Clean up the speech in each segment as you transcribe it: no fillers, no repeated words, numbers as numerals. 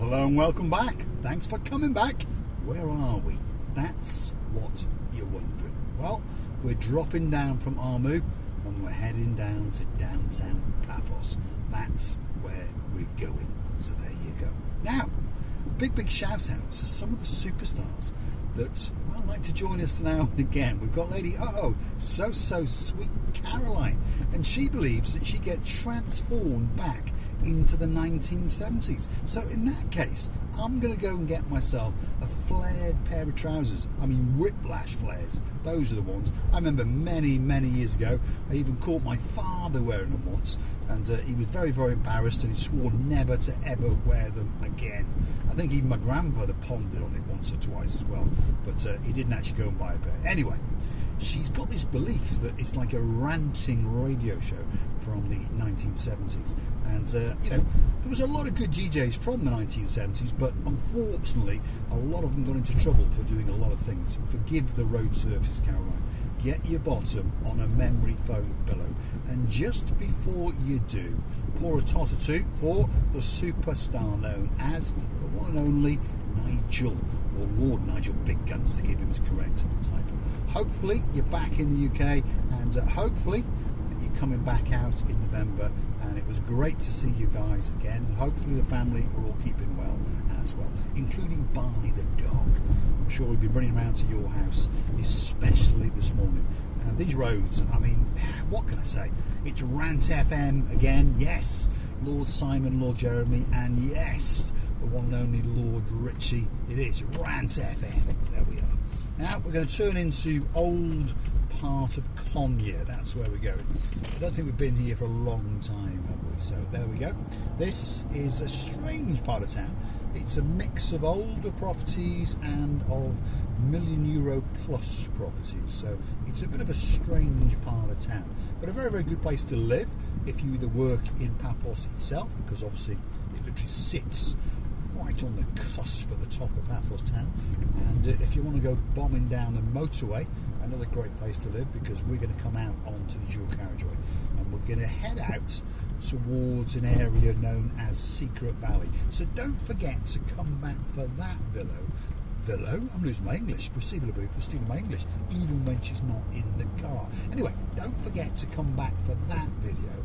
hello and welcome back. Thanks for coming back. Where are we? That's what you're wondering. Well, we're dropping down from Armu and we're heading down to downtown Paphos. That's where we're going. So there you go. Now, big shout out to some of the superstars that would like to join us now and again. We've got Lady so sweet Caroline, and she believes that she gets transformed back into the 1970s. So in that case, I'm going to go and get myself a flared pair of trousers. I mean whiplash flares. Those are the ones. I remember many years ago, I even caught my father wearing them once, and he was very embarrassed, and he swore never to ever wear them again. I think even my grandfather pondered on it once or twice as well, but he didn't actually go and buy a pair. Anyway, she's got this belief that it's like a ranting radio show from the 1970s, and there was a lot of good DJs from the 1970s, but unfortunately a lot of them got into trouble for doing a lot of things. Forgive the road surface, Caroline. Get your bottom on a memory foam pillow, and just before you do, pour a tot or two for the superstar known as the one and only Nigel, or Lord Nigel Big Guns to give him his correct title. Hopefully you're back in the UK, and hopefully that you're coming back out in November, and it was great to see you guys again, and hopefully the family are all keeping well as well, including Barney the dog. I'm sure we'll be running around to your house, especially this morning. And these roads, I mean, what can I say? It's Rant FM again, yes, Lord Simon, Lord Jeremy, and yes, the one and only Lord Richie. It is Rant FM. There we are. Now we're going to turn into old part of Konya. That's where we're going. I don't think we've been here for a long time, have we? So there we go. This is a strange part of town. It's a mix of older properties and of €1 million plus properties. So it's a bit of a strange part of town, but a very good place to live if you either work in Paphos itself, because obviously it literally sits right on the cusp at the top of Paphos town, and if you want to go bombing down the motorway, another great place to live, because we're going to come out onto the dual carriageway and we're going to head out towards an area known as Secret Valley. So don't forget to come back for that villa. I'm losing my English. Christina LaBeouf was stealing my English even when she's not in the car. Anyway, don't forget to come back for that video.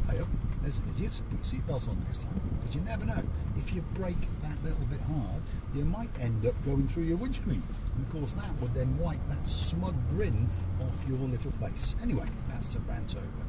Hey up, there's an idiot. Put your seatbelt on next time, because you never know. If you brake that little bit hard, you might end up going through your windscreen. And of course that would then wipe that smug grin off your little face. Anyway, that's the rant over.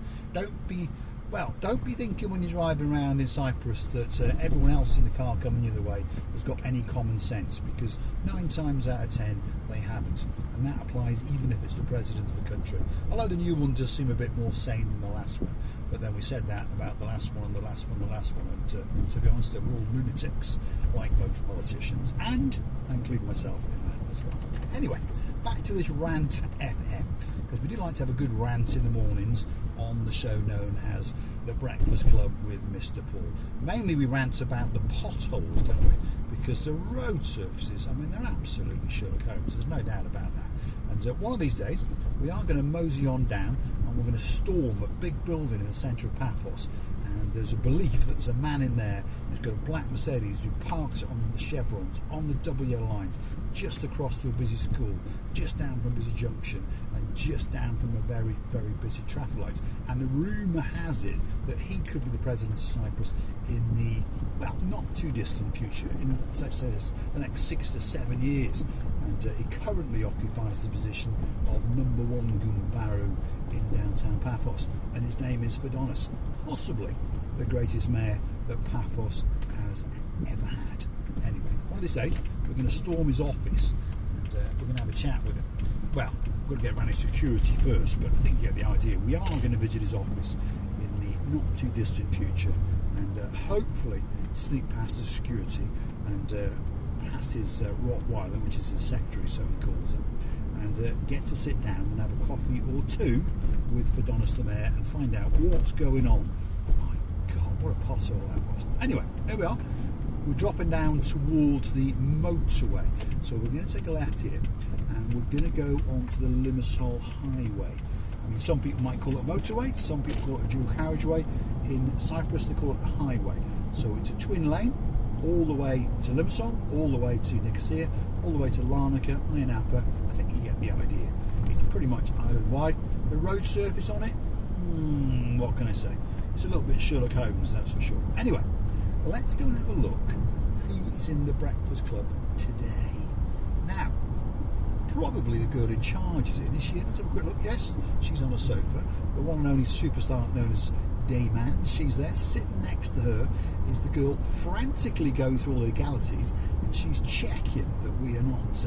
Don't be thinking when you're driving around in Cyprus that everyone else in the car coming the other way has got any common sense, because 9 times out of 10 they haven't, and that applies even if it's the president of the country. Although the new one does seem a bit more sane than the last one, but then we said that about the last one and the last one, and to be honest, they're all lunatics like most politicians, and I include myself in that as well. Anyway, back to this Rant FM, because we do like to have a good rant in the mornings on the show known as The Breakfast Club with Mr. Paul. Mainly we rant about the potholes, don't we? Because the road surfaces, I mean, they're absolutely Sherlock Holmes, there's no doubt about that. And one of these days we are going to mosey on down and we're going to storm a big building in the centre of Paphos, and there's a belief that there's a man in there who's got a black Mercedes who parks it on the chevrons, on the double yellow lines, just across to a busy school, just down from a busy junction, and just down from a very busy traffic lights. And the rumour has it that he could be the president of Cyprus in the, not too distant future, in, let's say, the next 6 to 7 years. And he currently occupies the position of #1 Gumbaru in downtown Paphos, and his name is Vadonis, possibly the greatest mayor that Paphos has ever had. Anyway, one of these days we're going to storm his office, and we're going to have a chat with him. Well, we've got to get around his security first, but I think you get the idea. We are going to visit his office in the not too distant future, and hopefully sneak past the security and past his Rottweiler, which is his secretary, so he calls it, and get to sit down and have a coffee or two with Vadonis the mayor and find out what's going on. Oh my God, what a pothole that was. Anyway, here we are. We're dropping down towards the motorway, so we're going to take a left here and we're going to go onto the Limassol Highway. I mean, some people might call it a motorway, some people call it a dual carriageway. In Cyprus they call it the highway. So it's a twin lane, all the way to Limassol, all the way to Nicosia, all the way to Larnaca, Ayia Napa. I think you get the idea. It's pretty much island wide. The road surface on it, what can I say? It's a little bit Sherlock Holmes, that's for sure. Anyway, let's go and have a look who is in the Breakfast Club today. Now, probably the girl in charge is in. Is she in? Let's have a quick look. Yes, she's on a sofa. The one and only superstar known as Dayman, she's there. Sitting next to her is the girl frantically going through all the legalities, and she's checking that we are not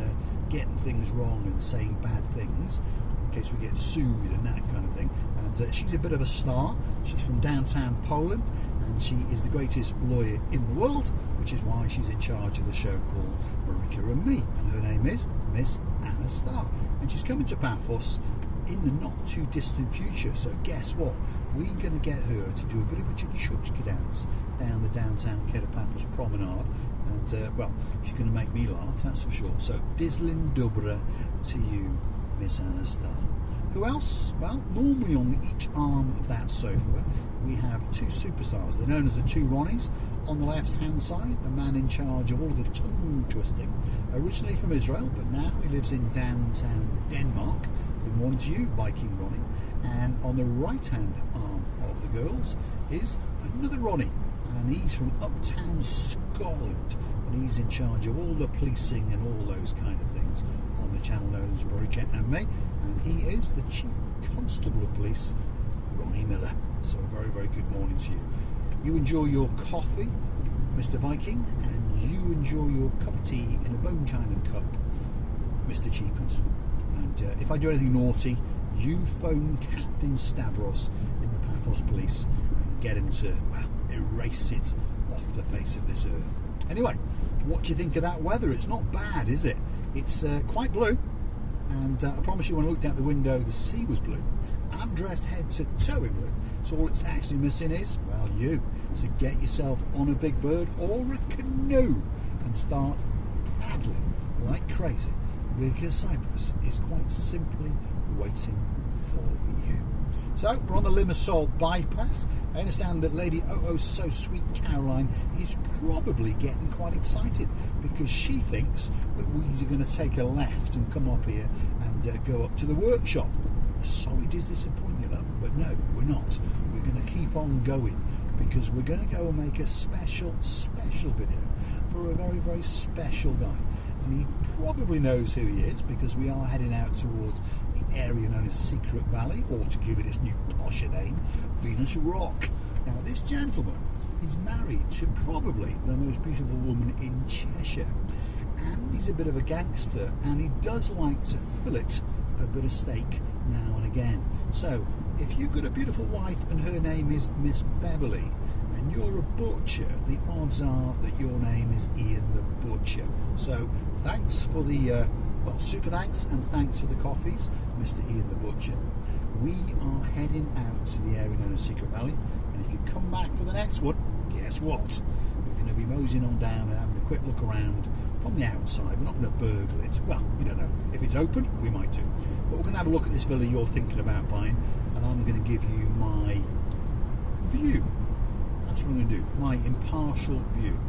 getting things wrong and saying bad things in case we get sued and that kind of thing. And she's a bit of a star. She's from downtown Poland, and she is the greatest lawyer in the world, which is why she's in charge of the show called Marika and Me, and her name is Miss Anna Starr, and she's coming to Paphos in the not too distant future. So guess what, we're going to get her to do a bit of a chuchka dance down the downtown Paphos promenade, and well, she's going to make me laugh, that's for sure. So Dislin Dubra to you, Miss Anna Starr. Who else? Well, normally on each arm of that sofa we have two superstars. They're known as the two Ronnies. On the left hand side, the man in charge of all of the tongue twisting, originally from Israel, but now he lives in downtown Denmark. Good morning to you, Viking Ronnie. And on the right hand arm of the girls is another Ronnie, and he's from uptown Scotland, and he's in charge of all the policing and all those kind of things on the channel known as Marika and Me, and he is the Chief Constable of Police, Ronnie Miller. So a very, very good morning to you. You enjoy your coffee, Mr. Viking, and you enjoy your cup of tea in a bone china cup, Mr. Chief Constable. And if I do anything naughty, you phone Captain Stavros in the Paphos Police and get him to, well, erase it off the face of this earth. Anyway, what do you think of that weather? It's not bad, is it? It's quite blue, and I promise you when I looked out the window the sea was blue. I'm dressed head to toe in blue, so all it's actually missing is, well, you. So get yourself on a big bird or a canoe and start paddling like crazy, because Cyprus is quite simply waiting for you. So we're on the Limassol bypass. I understand that Lady Oh So Sweet Caroline is probably getting quite excited because she thinks that we're going to take a left and come up here and go up to the workshop. Sorry to disappoint you, love, but no, we're not. We're going to keep on going because we're going to go and make a special video for a very, very special guy. And he probably knows who he is because we are heading out towards the area known as Secret Valley, or to give it its new posher name, Venus Rock. Now this gentleman is married to probably the most beautiful woman in Cheshire, and he's a bit of a gangster, and he does like to fillet a bit of steak now and again. So if you've got a beautiful wife and her name is Miss Beverly, and you're a butcher, the odds are that your name is Ian the Butcher. So thanks for the well, super thanks, and thanks for the coffees, Mr. Ian the Butcher. We are heading out to the area known as Secret Valley, and if you come back for the next one, guess what? We're going to be moseying on down and having a quick look around from the outside. We're not going to burgle it. Well, you don't know. If it's open, we might do. But we're going to have a look at this villa you're thinking about buying, and I'm going to give you my view. That's what I'm going to do, my impartial view.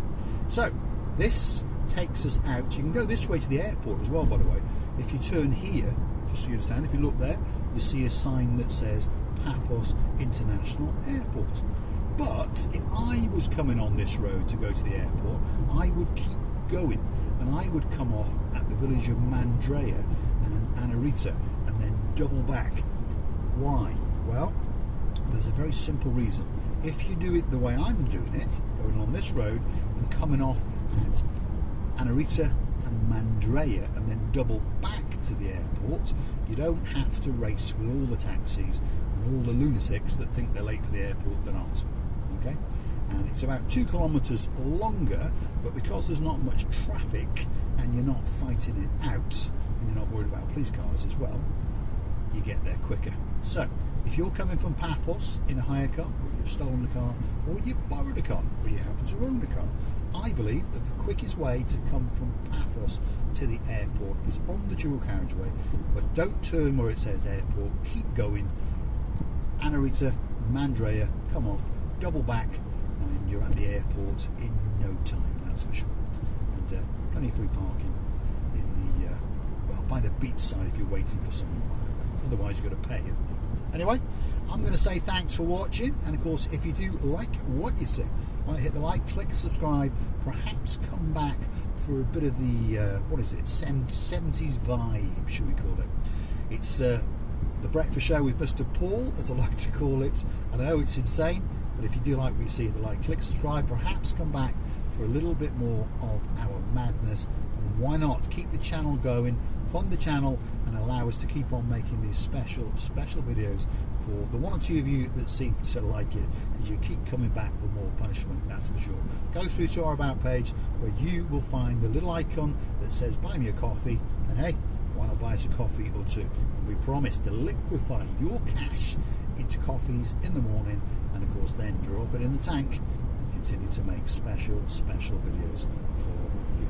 So this takes us out. You can go this way to the airport as well, by the way. If you turn here, just so you understand, if you look there, you see a sign that says Paphos International Airport. But if I was coming on this road to go to the airport, I would keep going, and I would come off at the village of Mandrea and Anarita and then double back. Why? Well, there's a very simple reason. If you do it the way I'm doing it, going on this road and coming off at Anarita and Mandrea and then double back to the airport, you don't have to race with all the taxis and all the lunatics that think they're late for the airport that aren't. Okay? And it's about 2 kilometres longer, but because there's not much traffic and you're not fighting it out and you're not worried about police cars as well, you get there quicker. So if you're coming from Paphos in a hire car, or you've stolen a car, or you borrowed a car, or you happen to own a car, I believe that the quickest way to come from Paphos to the airport is on the dual carriageway, but don't turn where it says airport, keep going. Anarita, Mandrea, come off, double back, and you're at the airport in no time. that's for sure. And plenty of free parking in the well, by the beach side if you're waiting for someone, by the way. Otherwise you've got to pay, haven't you? Anyway, I'm going to say thanks for watching, and of course if you do like what you see, want to hit the like, click subscribe, perhaps come back for a bit of the what is it, 70s vibe, should we call it. It's the breakfast show with Mr. Paul, as I like to call it. And I know it's insane, but if you do like what you see, hit the like, click subscribe, perhaps come back for a little bit more of our madness. And why not keep the channel going, fund the channel, and allow us to keep on making these special videos for the one or two of you that seem to like it, because you keep coming back for more punishment, that's for sure. Go through to our About page, where you will find the little icon that says buy me a coffee, and hey, why not buy us a coffee or two? And we promise to liquefy your cash into coffees in the morning, and of course then drop it in the tank and continue to make special videos for you.